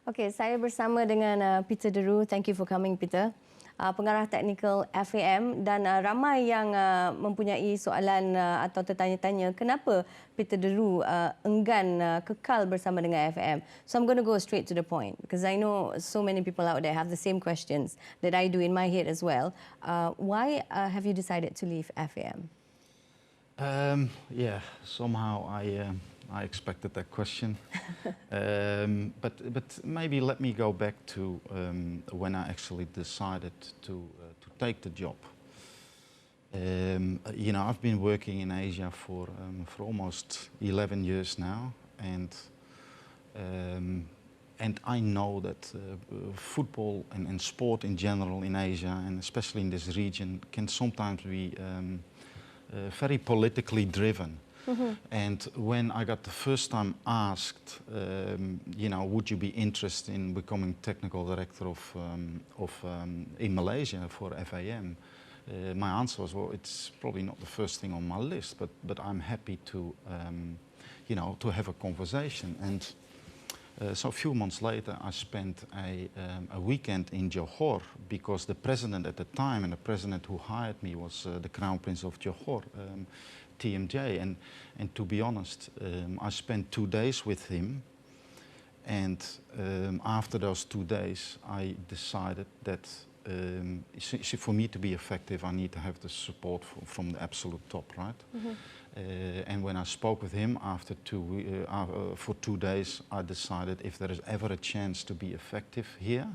Okey, saya bersama dengan Peter de Roo. Thank you for coming, Peter. Pengarah teknikal FAM dan ramai yang mempunyai soalan atau tertanya-tanya kenapa Peter de Roo enggan kekal bersama dengan FAM. So I'm going to go straight to the point because I know so many people out there have the same questions that I do in my head as well. Why have you decided to leave FAM? Yeah, somehow I expected that question, but maybe let me go back to when I actually decided to take the job. You know, I've been working in Asia for almost 11 years now, and I know that football and sport in general in Asia, and especially in this region, can sometimes be very politically driven. Mm-hmm. And when I got the first time asked, you know, would you be interested in becoming technical director in Malaysia for FAM, my answer was, well, it's probably not the first thing on my list, but I'm happy to, you know, to have a conversation. And so a few months later, I spent a weekend in Johor because the president at the time and the president who hired me was the Crown Prince of Johor, TMJ. And to be honest, I spent 2 days with him. And after those 2 days, I decided that for me to be effective, I need to have the support from the absolute top, right? Mm-hmm. And when I spoke with him for 2 days, I decided if there is ever a chance to be effective here,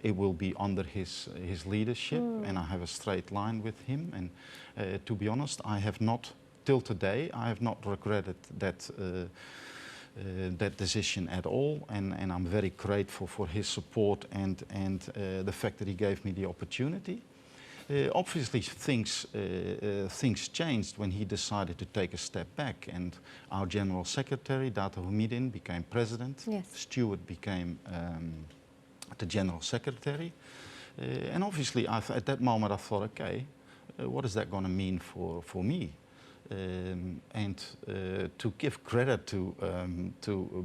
it will be under his leadership, and I have a straight line with him. And to be honest, I have not, till today, I have not regretted that decision at all, and I'm very grateful for his support and the fact that he gave me the opportunity. Obviously, things changed when he decided to take a step back, and our General Secretary, Dato' Humidin, became president. Yes. Stuart became the General Secretary. And obviously, at that moment, I thought, okay, what is that going to mean for me? And to give credit to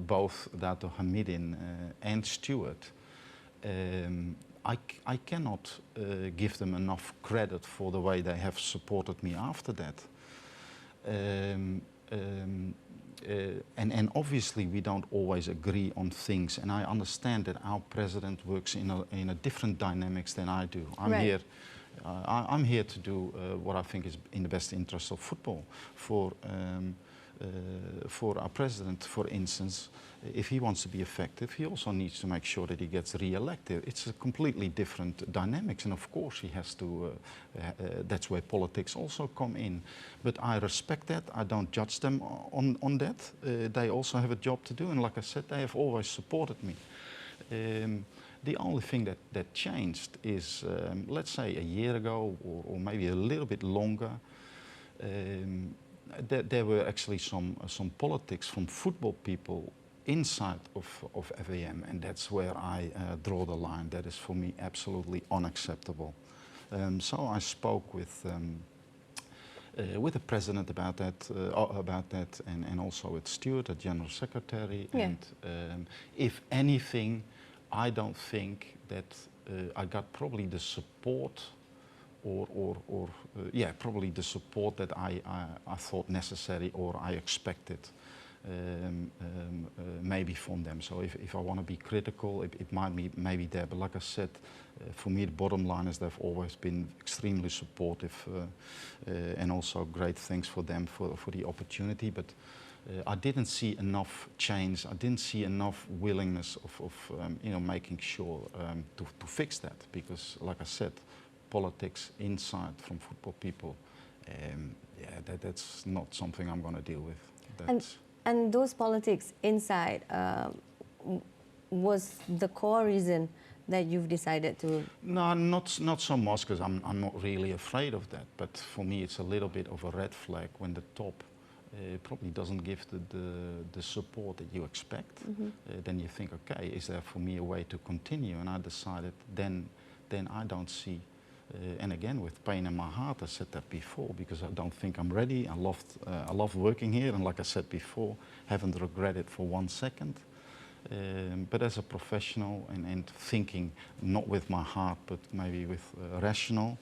both Dato' Humidin and Stuart, I cannot give them enough credit for the way they have supported me after that. And obviously we don't always agree on things, and I understand that our president works in a different dynamics than I do. I'm here to do what I think is in the best interest of football. For our president, for instance, if he wants to be effective, he also needs to make sure that he gets re-elected. It's a completely different dynamics, and of course he has to, that's where politics also come in. But I respect that, I don't judge them on that. They also have a job to do, and like I said, they have always supported me. The only thing that changed is, let's say a year ago, or maybe a little bit longer, there were actually some politics from football people inside of FAM, and that's where I draw the line. That is for me absolutely unacceptable. So I spoke with the president about that, and also with Stuart, the General Secretary. Yeah. And if anything, I don't think that I got probably the support, probably the support that I thought necessary or I expected, maybe from them. So if I want to be critical, it might be maybe there. But like I said, for me the bottom line is they've always been extremely supportive, and also great thanks for them for the opportunity. But I didn't see enough change. I didn't see enough willingness of you know, making sure to fix that, because like I said, politics inside from football people, that's not something I'm going to deal with. And those politics inside was the core reason that you've decided to? No, not so much, because I'm not really afraid of that. But for me, it's a little bit of a red flag when the top probably doesn't give the support that you expect. Mm-hmm. Then you think, okay, is there for me a way to continue? And I decided then I don't see. And again, with pain in my heart, I said that before, because I don't think I'm ready. I love working here, and like I said before, haven't regretted for 1 second. But as a professional and thinking not with my heart, but maybe with rational,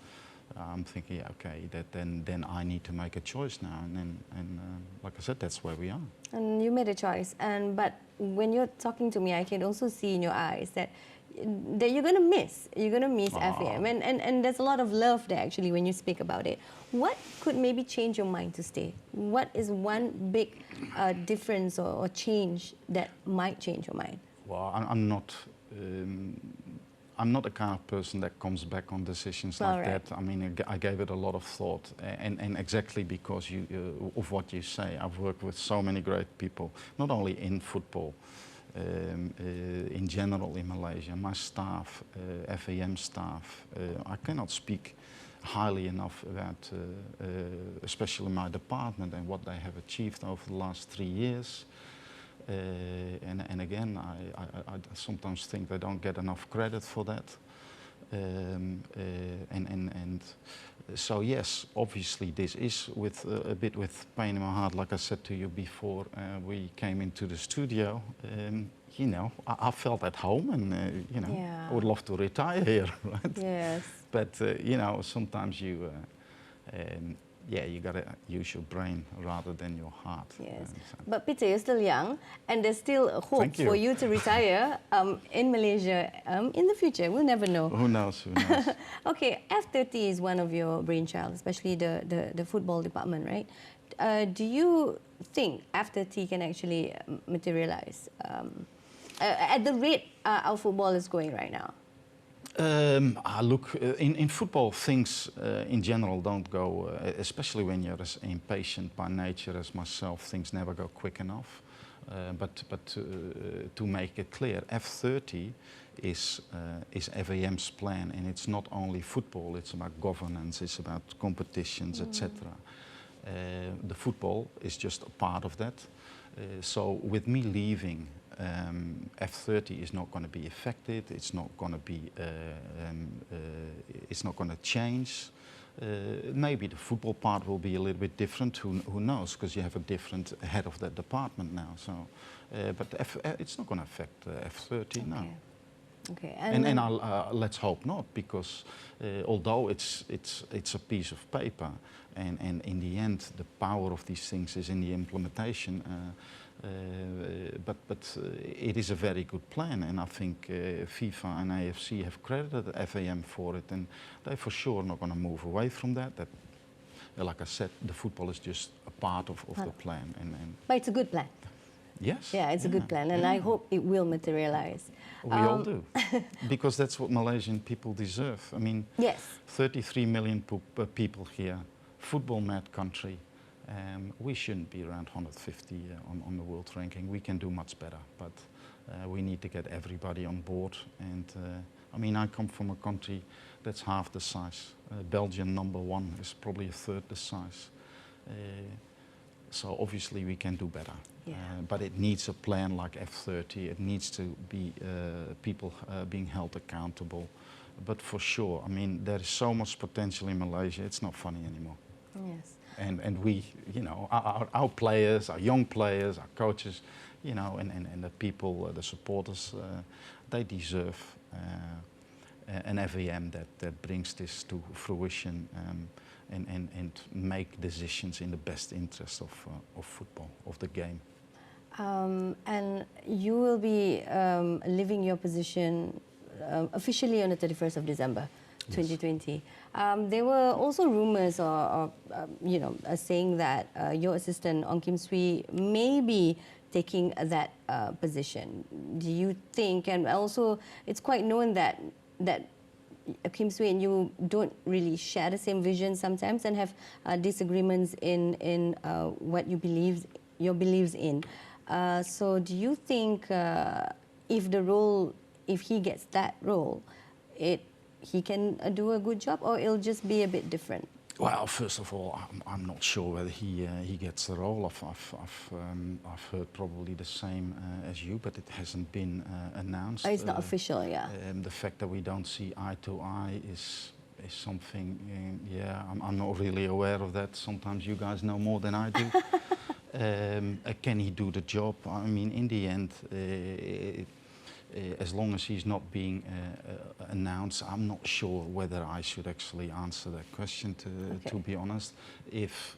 I'm thinking, yeah, okay, then I need to make a choice now, and like I said, that's where we are. And you made a choice, but when you're talking to me, I can also see in your eyes that you're going to miss FAM, and there's a lot of love there actually when you speak about it. What could maybe change your mind to stay? What is one big difference or change that might change your mind? Well, I'm not. I'm not the kind of person that comes back on decisions like that. I mean, I gave it a lot of thought, and exactly because of what you say. I've worked with so many great people, not only in football, in general in Malaysia. My staff, FAM staff, I cannot speak highly enough about, especially my department and what they have achieved over the last 3 years. And again, I sometimes think they don't get enough credit for that. So yes, obviously this is with a bit with pain in my heart. Like I said to you before, we came into the studio. You know, I felt at home, and you know, I would love to retire here, right? Yes. But you know, sometimes you. Yeah, you got to use your brain rather than your heart. Yes. But Peter, you're still young, and there's still hope for you to retire in Malaysia in the future. We'll never know. Who knows? Who knows? Okay, F30 is one of your brainchild, especially the football department, right? Do you think F30 can actually materialize at the rate our football is going right now? Look, in football, things in general don't go, especially when you're as impatient by nature as myself, things never go quick enough. But to make it clear, F30 is FAM's plan, and it's not only football, it's about governance, it's about competitions, etc. The football is just a part of that. So with me leaving, F30 is not going to be affected. It's not going to be. It's not going to change. Maybe the football part will be a little bit different. Who knows? Because you have a different head of that department now. So, but it's not going to affect F30 now. Okay. And let's hope not, because although it's a piece of paper, and in the end the power of these things is in the implementation. But it is a very good plan, and I think FIFA and AFC have credited FAM for it, and they're for sure not going to move away from that. That, like I said, the football is just a part of the plan. But it's a good plan. Yes. Yeah, it's a good plan, and I hope it will materialize. We all do, because that's what Malaysian people deserve. I mean, yes. 33 million people here, football-mad country. We shouldn't be around 150 on the world ranking. We can do much better, but we need to get everybody on board. And I mean, I come from a country that's half the size. Belgium, #1, is probably a third the size. So obviously we can do better. Yeah. But it needs a plan like F30. It needs to be people being held accountable. But for sure, I mean, there is so much potential in Malaysia. It's not funny anymore. Yes. And we, you know, our players, our young players, our coaches, you know, and the people, the supporters, they deserve an FAM that brings this to fruition and make decisions in the best interest of football, of the game. And you will be leaving your position officially on the 31st of December. 2020. There were also rumors or you know, saying that your assistant, Ong Kim Swee, may be taking that position. Do you think, and also it's quite known that Kim Swee and you don't really share the same vision sometimes and have disagreements in what you beliefs in. So do you think if he gets that role, he can do a good job, or it'll just be a bit different? Well, first of all, I'm not sure whether he gets the role. I've heard probably the same as you, but it hasn't been announced. It's not official, yeah. The fact that we don't see eye to eye is something. Yeah, I'm not really aware of that. Sometimes you guys know more than I do. Can he do the job? I mean, in the end, as long as he's not being announced, I'm not sure whether I should actually answer that question. To be honest, if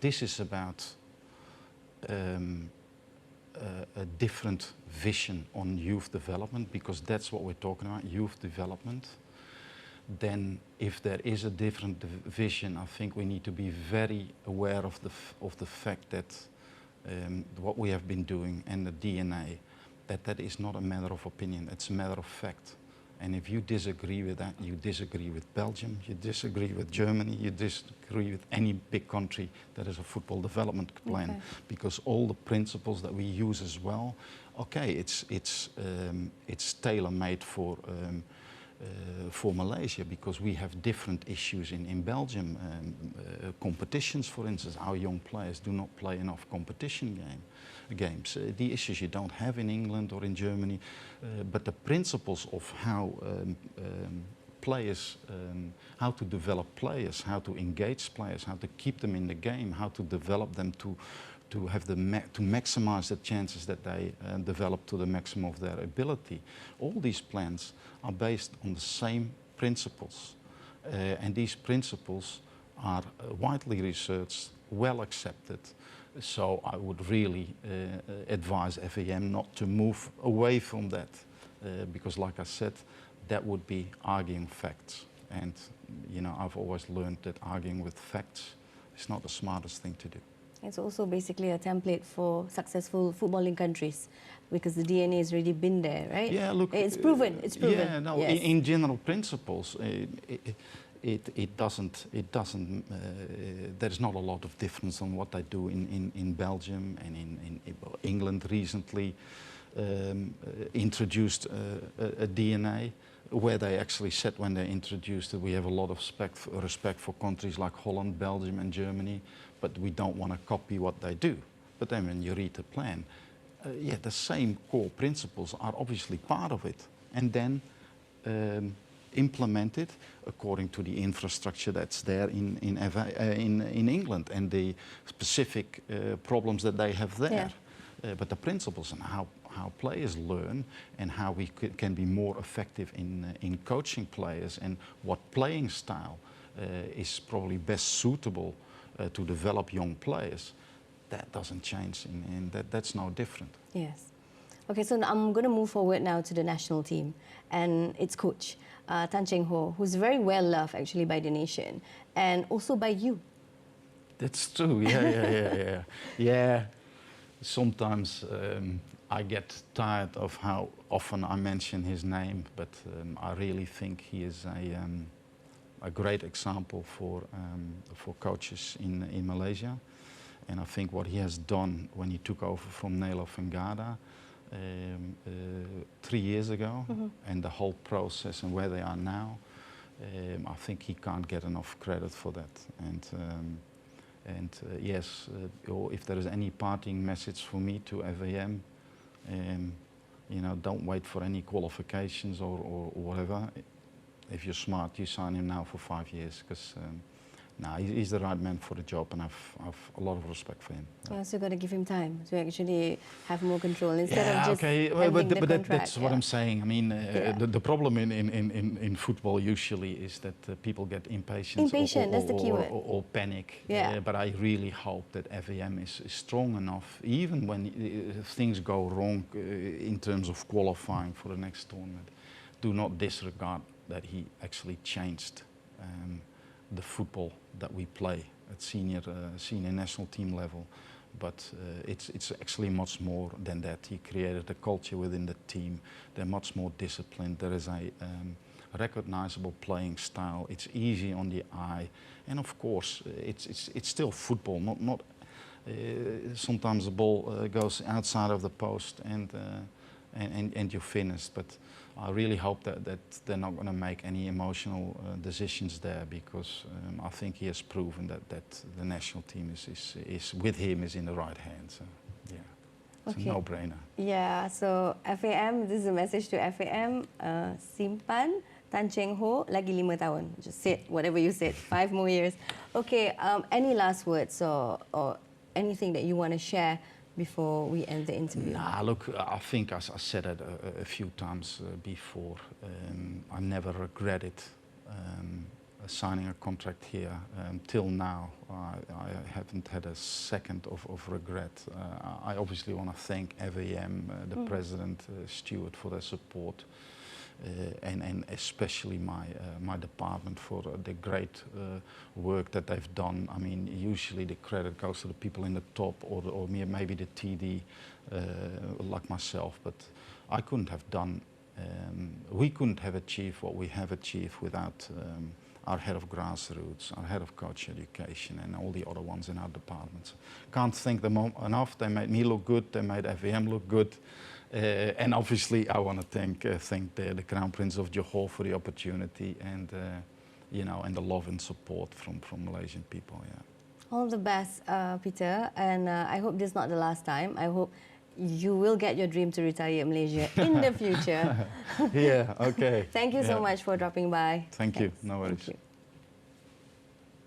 this is about a different vision on youth development, because that's what we're talking about, youth development, then if there is a different vision, I think we need to be very aware of the fact that what we have been doing and the DNA, that is not a matter of opinion, it's a matter of fact. And if you disagree with that, you disagree with Belgium, you disagree with Germany, you disagree with any big country that has a football development plan, because all the principles that we use as well, it's tailor-made for Malaysia, because we have different issues in Belgium. Competitions, for instance, our young players do not play enough competition games. The issues you don't have in England or in Germany, but the principles of how players, how to develop players, how to engage players, how to keep them in the game, how to develop them to maximize the chances that they develop to the maximum of their ability. All these plans are based on the same principles, and these principles are widely researched, well accepted. So I would really advise FAM not to move away from that, because like I said, that would be arguing facts. And you know, I've always learned that arguing with facts is not the smartest thing to do. It's also basically a template for successful footballing countries, because the DNA has already been there, right? Yeah, look, it's proven. It's proven. Yeah, no. Yes. In general principles, it doesn't. There's not a lot of difference on what they do in Belgium and in England. Recently introduced a DNA where they actually said when they introduced it, we have a lot of respect for countries like Holland, Belgium, and Germany, but we don't want to copy what they do. But then when you read the plan, yeah, the same core principles are obviously part of it, and then implemented according to the infrastructure that's there in England and the specific problems that they have there. Yeah. But the principles and how players learn and how we can be more effective in coaching players and what playing style is probably best suitable to develop young players, that doesn't change, and that's no different. Yes. Okay, so I'm going to move forward now to the national team and its coach, Tan Cheng Hoe, who's very well loved actually by the nation and also by you. That's true. Yeah. Sometimes I get tired of how often I mention his name, but I really think he is a great example for coaches in Malaysia. And I think what he has done when he took over from Nelo Fengada 3 years ago, and the whole process and where they are now, I think he can't get enough credit for that. And yes, if there is any parting message for me to FAM, you know, don't wait for any qualifications or whatever. If you're smart, you sign him now for 5 years, because he's the right man for the job, and I've a lot of respect for him. You also got to give him time to actually have more control instead of just having the contract. That's what I'm saying. I mean, the problem in football usually is that people get impatient. That's the keyword. Or panic. Yeah. But I really hope that FAM is strong enough, even when things go wrong in terms of qualifying for the next tournament. Do not disregard that he actually changed the football that we play at senior national team level, but it's actually much more than that. He created a culture within the team. They're much more disciplined. There is a recognizable playing style. It's easy on the eye, and of course, it's still football. Not sometimes the ball goes outside of the post and you're finished. But I really hope that they're not going to make any emotional decisions there, because I think he has proven that the national team is with him, is in the right hands. So, yeah, it's a no-brainer. Yeah, so FAM, this is a message to FAM. Simpan Tan Cheng Hoe lagi 5 tahun. Just say whatever you said, 5 more years. Okay, any last words or anything that you want to share before we end the interview? Nah, look, I think as I said it a few times before, I never regretted signing a contract here. Till now, I haven't had a second of regret. I obviously want to thank FAM, the President, Stuart, for their support. And especially my department for the great work that they've done. I mean, usually the credit goes to the people in the top or maybe the TD like myself, but I couldn't have done, we couldn't have achieved what we have achieved without our head of grassroots, our head of coach education, and all the other ones in our departments. Can't thank them enough. They made me look good, they made FAM look good. And obviously, I want to thank the Crown Prince of Johor for the opportunity and and the love and support from Malaysian people. Yeah. All the best, Peter, and I hope this is not the last time. I hope you will get your dream to retire in Malaysia in the future. Yeah. Okay. Thank you so much for dropping by. Thank you. No worries. Thank you.